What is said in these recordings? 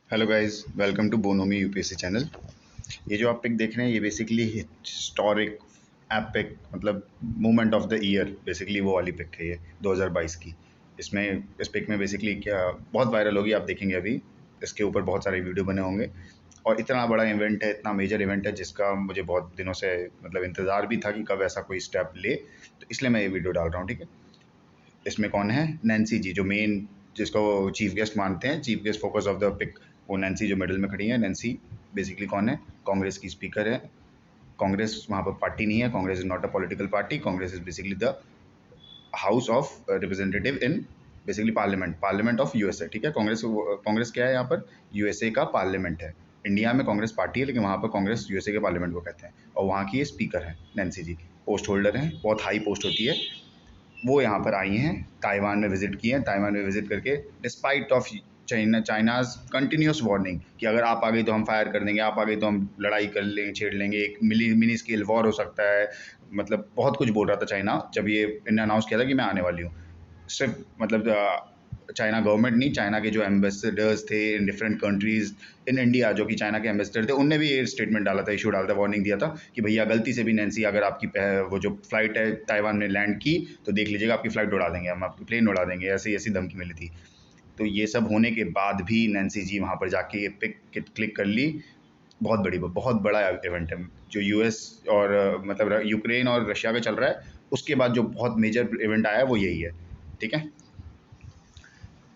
Hello guys, welcome to Bonomi UPSC channel. ये जो आप पिक देख रहे हैं ये बेसिकली हिस्टोरिक एपिक मतलब moment of the year, basically वो वाली पिक है ये 2022 की। इसमें इस पिक में बेसिकली क्या बहुत वायरल होगी, आप देखेंगे अभी इसके ऊपर बहुत सारे वीडियो बने होंगे। और इतना बड़ा इवेंट है, इतना मेजर इवेंट है जिसका मुझे बहुत दिनों से मतलब इंतज़ार भी था कि कब ऐसा कोई स्टेप ले, तो इसलिए मैं ये वीडियो डाल रहा हूँ। ठीक है, इसमें कौन है? नैन्सी जी, जो मेन जिसको चीफ गेस्ट मानते हैं, chief guest focus of the pic, वो नैन्सी जो मिडिल में खड़ी है। नैन्सी बेसिकली कौन है? कांग्रेस की स्पीकर है। कांग्रेस वहाँ पर पार्टी नहीं है, Congress is not a political party, Congress is basically the house of representative in basically parliament of USA. ठीक है, कांग्रेस कांग्रेस क्या है यहाँ पर? यूएसए का पार्लियामेंट है। इंडिया में कांग्रेस पार्टी है लेकिन वहाँ पर कांग्रेस यूएसए के पार्लियामेंट को कहते हैं, और वहाँ की ये स्पीकर है नैन्सी जी, पोस्ट होल्डर हैं, बहुत हाई पोस्ट होती है। वो यहाँ पर आई हैं, ताइवान में विजिट किए हैं। ताइवान में विजिट करके despite of China's continuous warning कि अगर आप आ गई तो हम फायर कर देंगे, आप आ गई तो हम लड़ाई कर लेंगे, छेड़ लेंगे, एक मिनी स्केल वॉर हो सकता है। मतलब बहुत कुछ बोल रहा था चाइना जब ये इन्होंने अनाउंस किया था कि मैं आने वाली हूँ। सिर्फ मतलब चाइना गवर्नमेंट नहीं, चाइना के जो एम्बेसडर्स थे in different countries in India, जो कि चाइना के एम्बेसडर थे, उनने भी ये स्टेटमेंट डाला था, इशू डाला था, वार्निंग दिया था कि भैया गलती से भी नैन्सी अगर आपकी वो जो फ्लाइट है ताइवान में लैंड की तो देख लीजिएगा आपकी फ्लाइट उड़ा देंगे, हम आपकी प्लेन उड़ा देंगे, ऐसी ऐसी धमकी मिली थी। तो ये सब होने के बाद भी नैन्सी जी वहाँ पर जाके ये पिक क्लिक कर ली। बहुत बड़ा इवेंट है जो यूएस और मतलब यूक्रेन और रशिया का चल रहा है, उसके बाद जो बहुत मेजर इवेंट आया है वो यही है। ठीक है,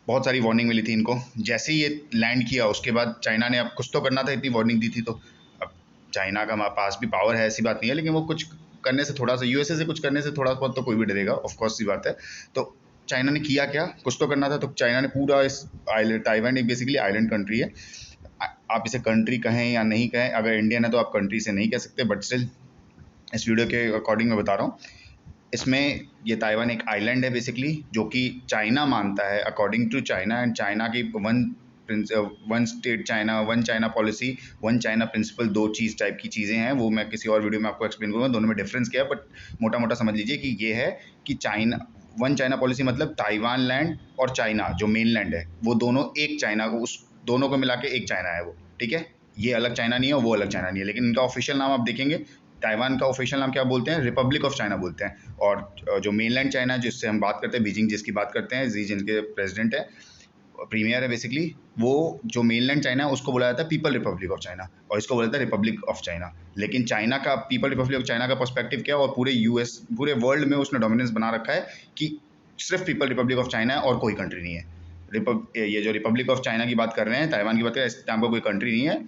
बहुत सारी वार्निंग मिली थी इनको। जैसे ही ये लैंड किया उसके बाद चाइना ने अब कुछ तो करना था, इतनी वार्निंग दी थी तो अब चाइना का हमारे पास भी पावर है, ऐसी बात नहीं है, लेकिन वो कुछ करने से थोड़ा सा, यूएसए से कुछ करने से थोड़ा बहुत तो कोई भी डरेगा, ऑफकोर्स सी बात है। तो चाइना ने किया क्या? कुछ तो करना था, तो चाइना ने पूरा इस आइलैंड, ताइवान एक बेसिकली आइलैंड कंट्री है, आप इसे कंट्री कहें या नहीं कहें, अगर इंडियन है तो आप कंट्री से नहीं कह सकते, बट स्टिल इस वीडियो के अकॉर्डिंग मैं बता रहा हूँ। इसमें ये ताइवान एक आइलैंड है बेसिकली, जो कि चाइना मानता है according to China, and China की one state China, one China policy, one China principle, दो चीज़ टाइप की चीज़ें हैं, वो मैं किसी और वीडियो में आपको एक्सप्लेन करूँगा, दोनों में डिफरेंस क्या है, बट मोटा मोटा समझ लीजिए कि ये है कि चाइना, वन चाइना पॉलिसी मतलब ताइवान लैंड और चाइना जो मेन लैंड है वो दोनों एक चाइना को, उस दोनों को मिला के एक चाइना है वो। ठीक है, ये अलग चाइना नहीं है, वो अलग चाइना नहीं है, लेकिन इनका ऑफिशियल नाम आप देखेंगे, ताइवान का ऑफिशियल नाम क्या बोलते हैं? रिपब्लिक ऑफ चाइना बोलते हैं। और जो मेनलैंड चाइना है जिससे हम बात करते हैं, बीजिंग जिसकी बात करते हैं, जी जिनके प्रेसिडेंट है, प्रीमियर है बेसिकली, वो जो मेनलैंड चाइना है उसको बोला जाता है पीपल रिपब्लिक ऑफ चाइना, और इसको बोला जाता है रिपब्लिक ऑफ चाइना। लेकिन चाइना का पीपल रिपब्लिक ऑफ चाइना का पर्सपेक्टिव क्या है, और पूरे यूएस, पूरे वर्ल्ड में उसने डोमिनेंस बना रखा है कि सिर्फ पीपल रिपब्लिक ऑफ चाइना है और कोई कंट्री नहीं है। ये जो रिपब्लिक ऑफ चाइना की बात कर रहे हैं, ताइवान की बात कर रहे हैं, इस टाइम पर कोई कंट्री नहीं है,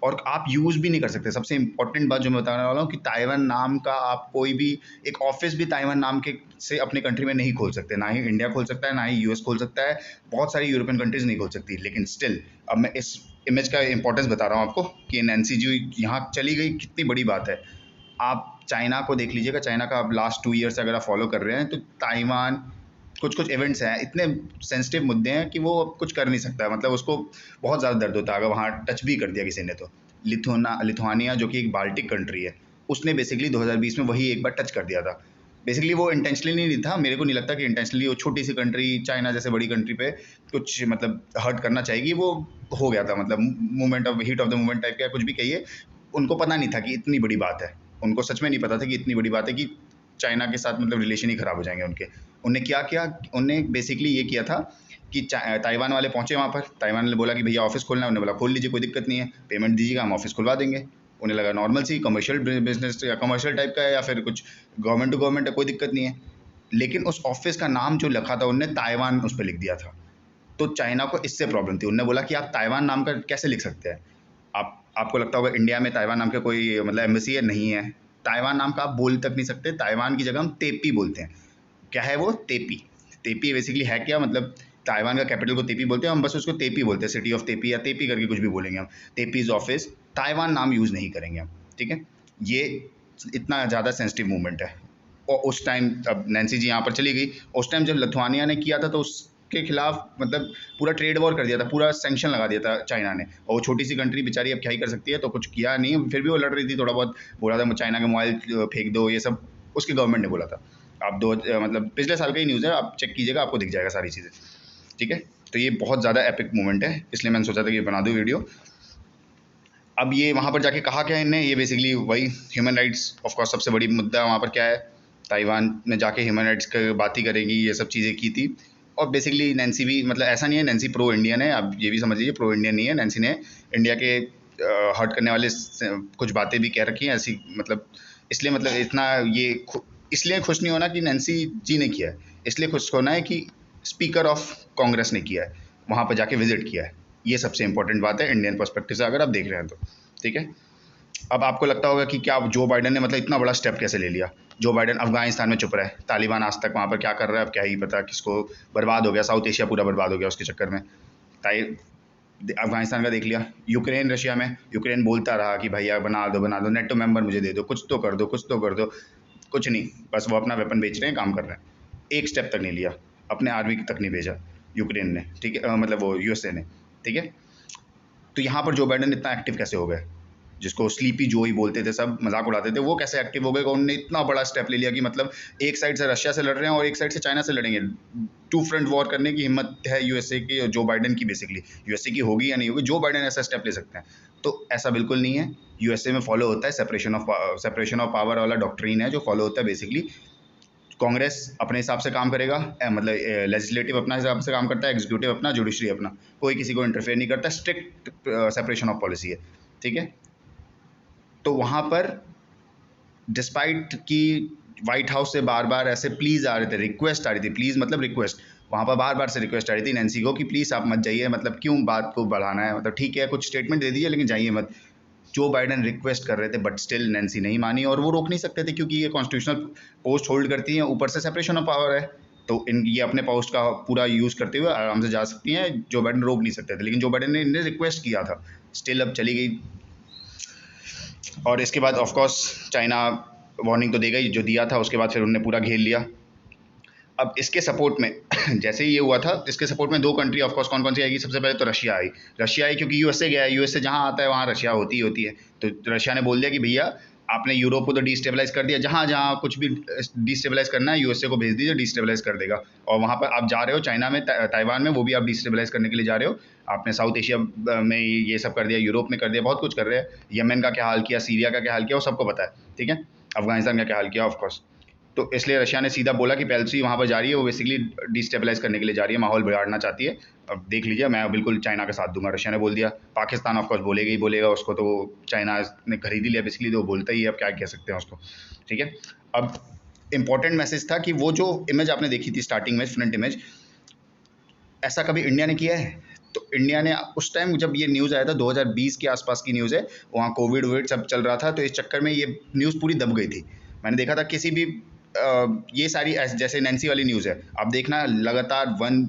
और आप यूज़ भी नहीं कर सकते। सबसे इंपॉर्टेंट बात जो मैं बताने वाला हूँ कि ताइवान नाम का आप कोई भी एक ऑफिस भी ताइवान नाम के से अपने कंट्री में नहीं खोल सकते, ना ही इंडिया खोल सकता है, ना ही यूएस खोल सकता है, बहुत सारी यूरोपियन कंट्रीज नहीं खोल सकती। लेकिन स्टिल अब मैं इस इमेज का इंपॉर्टेंस बता रहा हूँ आपको कि नैन्सी जी यहाँ चली गई, कितनी बड़ी बात है। आप चाइना को देख लीजिएगा, चाइना का आप लास्ट 2 ईयर से अगर आप फॉलो कर रहे हैं तो ताइवान कुछ कुछ इवेंट्स हैं, इतने सेंसिटिव मुद्दे हैं कि वो अब कुछ कर नहीं सकता है, मतलब उसको बहुत ज़्यादा दर्द होता है अगर वहाँ टच भी कर दिया किसी ने तो। लिथुआनिया जो कि एक बाल्टिक कंट्री है, उसने बेसिकली 2020 में वही एक बार टच कर दिया था। बेसिकली वो इंटेंशनली नहीं था, मेरे को नहीं लगता कि इंटेंशनली वो छोटी सी कंट्री, चाइना जैसे बड़ी कंट्री पे कुछ मतलब हर्ट करना चाहेगी, वो हो गया था, मतलब movement of heat of the movement type का कुछ भी कहिए। उनको पता नहीं था कि इतनी बड़ी बात है, उनको सच में नहीं पता था कि इतनी बड़ी बात है कि चाइना के साथ मतलब रिलेशन ही ख़राब हो जाएंगे उनके। उनने क्या किया? उनने बेसिकली ये किया था कि ताइवान वाले पहुँचे वहाँ पर, ताइवान ने बोला कि भैया ऑफिस खोलना है, उन्होंने बोला खोल लीजिए, कोई दिक्कत नहीं है, पेमेंट दीजिएगा, हम ऑफिस खुलवा देंगे। उन्हें लगा नॉर्मल सी कमर्शियल बिजनेस या कमर्शियल टाइप का है या फिर कुछ गवर्नमेंट टू गवर्नमेंट है, कोई दिक्कत नहीं है। लेकिन उस ऑफिस का नाम जो लिखा था उनने ताइवान उस पर लिख दिया था, तो चाइना को इससे प्रॉब्लम थी। उन्होंने बोला कि आप ताइवान नाम का कैसे लिख सकते हैं? आपको लगता होगा इंडिया में ताइवान नाम का कोई मतलब एम्बेसी है? नहीं है। ताइवान नाम का आप बोल तक नहीं सकते, ताइवान की जगह हम तेपी बोलते हैं। क्या है वो? तेपी। तेपी बेसिकली है क्या? मतलब ताइवान का कैपिटल को तेपी बोलते हैं, हम बस उसको तेपी बोलते हैं, सिटी ऑफ तेपी या तेपी करके कुछ भी बोलेंगे हम। तेपीज ऑफिस, ताइवान नाम यूज़ नहीं करेंगे हम। ठीक है, ये इतना ज़्यादा सेंसिटिव मूवमेंट है। और उस टाइम अब नैन्सी जी यहाँ पर चली गई, उस टाइम जब लिथुआनिया ने किया था तो उसके खिलाफ मतलब पूरा ट्रेड वॉर कर दिया था, पूरा सैंक्शन लगा दिया था चाइना ने, और वो छोटी सी कंट्री बेचारी अब क्या ही कर सकती है, तो कुछ किया नहीं, फिर भी वो लड़ रही थी, थोड़ा बहुत बोला था चाइना के मोबाइल फेंक दो, ये सब उसकी गवर्नमेंट ने बोला था। आप मतलब पिछले साल का ही न्यूज़ है, आप चेक कीजिएगा, आपको दिख जाएगा सारी चीज़ें। ठीक है, तो ये बहुत ज़्यादा एपिक मोमेंट है, इसलिए मैंने सोचा था कि बना दूँ वीडियो। अब ये वहाँ पर जाके कहा क्या है इनने, ये बेसिकली वही ह्यूमन राइट्स, ऑफ कोर्स सबसे बड़ी मुद्दा वहाँ पर क्या है, ताइवान में जाके ह्यूमन राइट्स की बात ही करेंगी, ये सब चीज़ें की थी। और बेसिकली नैन्सी भी, मतलब ऐसा नहीं है नैन्सी प्रो इंडियन है, आप ये भी समझ लीजिए, प्रो इंडियन नहीं है। नैन्सी ने इंडिया के हर्ट करने वाले कुछ बातें भी कह रखी हैं ऐसी, मतलब इसलिए मतलब इतना ये इसलिए खुश नहीं होना कि नैन्सी जी ने किया है, इसलिए खुश होना है कि स्पीकर ऑफ कांग्रेस ने किया है, वहाँ पर जाके विजिट किया है। ये सबसे इंपॉर्टेंट बात है इंडियन पर्सपेक्टिव से अगर आप देख रहे हैं तो, ठीक है। अब आपको लगता होगा कि क्या जो बाइडन ने मतलब इतना बड़ा स्टेप कैसे ले लिया। जो बाइडन अफगानिस्तान में चुप रहा है, तालिबान आज तक वहाँ पर क्या कर रहा है अब क्या ही पता, किसको बर्बाद हो गया, साउथ एशिया पूरा बर्बाद हो गया उसके चक्कर में। अफगानिस्तान का देख लिया, यूक्रेन रशिया में, यूक्रेन बोलता रहा कि भैया बना दो नेटो मेंबर मुझे दे दो, कुछ तो कर दो कुछ तो कर दो, कुछ नहीं, बस वो अपना वेपन बेच रहे हैं, काम कर रहे हैं। एक स्टेप तक नहीं लिया, अपने आर्मी तक नहीं भेजा यूक्रेन ने, ठीक है, मतलब वो यूएसए ने, ठीक है। तो यहाँ पर जो बाइडन इतना एक्टिव कैसे हो गए, जिसको स्लीपी जो ही बोलते थे, सब मजाक उड़ाते थे, वो कैसे एक्टिव हो गए, उन्होंने इतना बड़ा स्टेप ले लिया कि मतलब एक साइड से रशिया से लड़ रहे हैं और एक साइड से चाइना से लड़ेंगे। टू फ्रंट वॉर करने की हिम्मत है यूएसए की, जो बाइडन की, बेसिकली यूएसए की होगी या नहीं होगी, जो बाइडन ऐसा स्टेप ले सकते हैं। तो ऐसा बिल्कुल नहीं है, यूएसए में फॉलो होता है सेपरेशन ऑफ पावर वाला डॉक्ट्रिन है जो फॉलो होता है। बेसिकली कांग्रेस अपने हिसाब से काम करेगा, मतलब लेजिस्लेटिव अपना हिसाब से काम करता है, एग्जीक्यूटिव अपना, जुडिशरी अपना, कोई किसी को इंटरफेयर नहीं करता, स्ट्रिक्ट सेपरेशन ऑफ पॉलिसी है, ठीक है। तो वहाँ पर डिस्पाइट कि व्हाइट हाउस से बार बार ऐसे प्लीज़ आ रहे थे, रिक्वेस्ट आ रही थी, प्लीज़ मतलब रिक्वेस्ट, वहाँ पर बार बार से रिक्वेस्ट आ रही थी नैन्सी को कि प्लीज़ आप मत जाइए, मतलब क्यों बात को बढ़ाना है, मतलब ठीक है कुछ स्टेटमेंट दे दीजिए लेकिन जाइए मत। जो बाइडन रिक्वेस्ट कर रहे थे बट स्टिल नैन्सी नहीं मानी, और वो रोक नहीं सकते थे क्योंकि ये कॉन्स्टिट्यूशनल पोस्ट होल्ड करती हैं, ऊपर से सेपरेशन ऑफ पावर है, तो इन ये अपने पोस्ट का पूरा यूज़ करते हुए आराम से जा सकती हैं, जो बाइडन रोक नहीं सकते थे। लेकिन जो बाइडन ने इन्हें रिक्वेस्ट किया था, स्टिल अब चली गई। और इसके बाद ऑफ कोर्स चाइना वार्निंग तो देगा ही, जो दिया था उसके बाद फिर उन्होंने पूरा घेर लिया। अब इसके सपोर्ट में जैसे ही ये हुआ था, इसके सपोर्ट में दो कंट्री ऑफ कोर्स कौन कौन सी आएगी, सबसे पहले तो रशिया आई। रशिया आई क्योंकि यूएसए गया है, यूएसए जहाँ आता है वहाँ रशिया होती ही होती है। तो रशिया ने बोल दिया कि भैया आपने यूरोप को तो डिस्टेबलाइज कर दिया, जहाँ जहाँ कुछ भी डिस्टेबलाइज करना है यूएसए को भेज दीजिए, डिस्टेबलाइज कर देगा। और वहाँ पर आप जा रहे हो चाइना में, ताइवान में, वो भी आप डिस्टेबलाइज करने के लिए जा रहे हो। आपने साउथ एशिया में ये सब कर दिया, यूरोप में कर दिया, बहुत कुछ कर रहे हैं। यमन का क्या हाल किया, सीरिया का क्या हाल किया, वो सबको पता है, ठीक है। अफगानिस्तान का क्या हाल किया ऑफकोर्स। तो इसलिए रशिया ने सीधा बोला कि पेलोसी वहाँ पर जा रही है, वो बेसिकली डिस्टेबलाइज करने के लिए जा रही है, माहौल बिगाड़ना चाहती है। अब देख लीजिए, मैं बिल्कुल चाइना का साथ दूंगा, रशिया ने बोल दिया। पाकिस्तान ऑफकोर्स बोलेगा ही बोलेगा, उसको तो चाइना ने खरीद ही लिया बेसिकली, तो बोलता ही है, अब क्या कह सकते हैं उसको, ठीक है। अब इंपॉर्टेंट मैसेज था कि वो जो इमेज आपने देखी थी स्टार्टिंग में, फ्रंट इमेज, ऐसा कभी इंडिया ने किया है? तो इंडिया ने उस टाइम जब ये न्यूज़ आया था, 2020 के आसपास की न्यूज़ है, वहाँ कोविड सब चल रहा था, तो इस चक्कर में ये न्यूज़ पूरी दब गई थी। मैंने देखा था किसी भी ये सारी जैसे नैन्सी वाली न्यूज़ है, आप देखना लगातार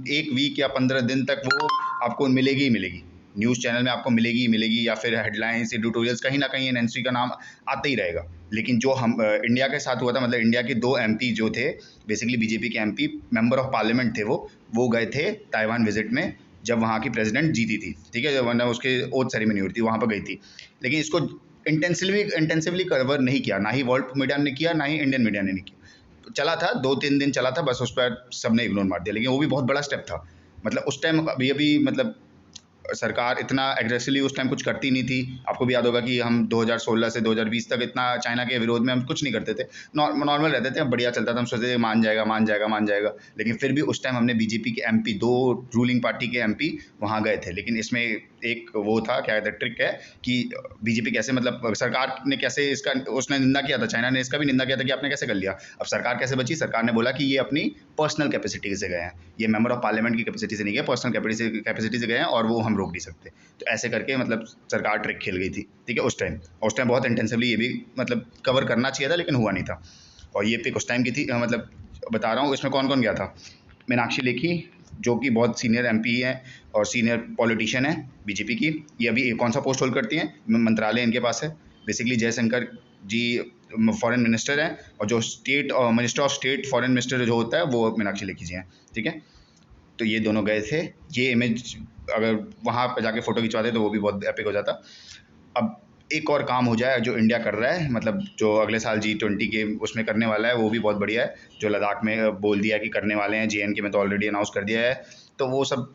एक वीक या 15 दिन तक वो आपको मिलेगी ही मिलेगी, न्यूज़ चैनल में आपको मिलेगी ही मिलेगी, या फिर हेडलाइंस, एडिटोरियल्स, कहीं ना कहीं नैन्सी का नाम आता ही रहेगा। लेकिन जो हम इंडिया के साथ हुआ था, मतलब इंडिया के 2 एमपी जो थे, बेसिकली बीजेपी के एमपी, मेंबर ऑफ पार्लियामेंट थे, वो गए थे ताइवान विजिट में, जब वहाँ की प्रेसिडेंट जीती थी, ठीक है, वरना उसके ओथ सेरेमनी हुई थी, वहाँ पर गई थी। लेकिन इसको इंटेंसिवली कवर नहीं किया, ना ही वर्ल्ड मीडिया ने किया, ना ही इंडियन मीडिया ने नहीं किया। चला था 2-3 दिन चला था, बस उस पर सबने इग्नोर मार दिया, लेकिन वो भी बहुत बड़ा स्टेप था। मतलब उस टाइम अभी मतलब सरकार इतना एग्रेसिवली उस टाइम कुछ करती नहीं थी। आपको भी याद होगा कि हम 2016 से 2020 तक इतना चाइना के विरोध में हम कुछ नहीं करते थे, नॉर्मल रहते थे, बढ़िया चलता था, हम सोचते थे मान जाएगा मान जाएगा मान जाएगा। लेकिन फिर भी उस टाइम हमने बीजेपी के एमपी, 2 रूलिंग पार्टी के एमपी वहाँ गए थे। लेकिन इसमें एक वो था, क्या कहते हैं, ट्रिक है कि बीजेपी कैसे, मतलब सरकार ने कैसे इसका, उसने निंदा किया था, चाइना ने इसका भी निंदा किया था कि आपने कैसे कर लिया। अब सरकार कैसे बची, सरकार ने बोला कि ये अपनी पर्सनल कैपेसिटी से गए हैं, ये मेंबर ऑफ पार्लियामेंट की कैपेसिटी से नहीं गए, पर्सनल कैपेसिटी से गए हैं, और वो हम रोक नहीं सकते। तो ऐसे करके मतलब सरकार ट्रिक खेल गई थी, ठीक है, उस टाइम बहुत इंटेंसिवली ये भी मतलब कवर करना चाहिए था, लेकिन हुआ नहीं था। और ये पिक उस टाइम की थी, मतलब बता रहा हूँ इसमें कौन कौन गया था। मीनाक्षी लेखी, जो कि बहुत सीनियर एमपी हैं और सीनियर पॉलिटिशियन है बीजेपी की, ये अभी कौन सा पोस्ट होल्ड करती हैं, मंत्रालय इनके पास है। बेसिकली जयशंकर जी फॉरेन मिनिस्टर हैं, और जो state minister of state foreign minister जो होता है वो मीनाक्षी लेखी जी हैं, ठीक है। तो ये दोनों गए थे। ये इमेज अगर वहाँ पर जाके फ़ोटो खिंचवाते तो वो भी बहुत एपिक हो जाता। अब एक और काम हो जाए जो इंडिया कर रहा है, मतलब जो अगले साल G20 के उसमें करने वाला है, वो भी बहुत बढ़िया है। जो लद्दाख में बोल दिया कि करने वाले हैं, JNK में तो ऑलरेडी अनाउंस कर दिया है। तो वो सब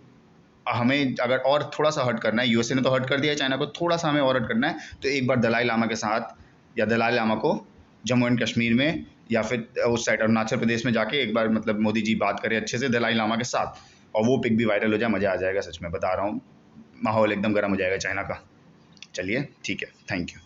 हमें अगर और थोड़ा सा हर्ट करना है, यूएसए ने तो हर्ट कर दिया है चाइना को, थोड़ा सा हमें और हर्ट करना है, तो एक बार दलाई लामा के साथ या दलाई लामा को जम्मू एंड कश्मीर में या फिर उस साइड अरुणाचल प्रदेश में जाके एक बार मतलब मोदी जी बात करें अच्छे से दलाई लामा के साथ, और वो पिक भी वायरल हो जाए, मज़ा आ जाएगा। सच में बता रहा हूँ, माहौल एकदम गर्म हो जाएगा चाइना का। चलिए ठीक है, थैंक यू।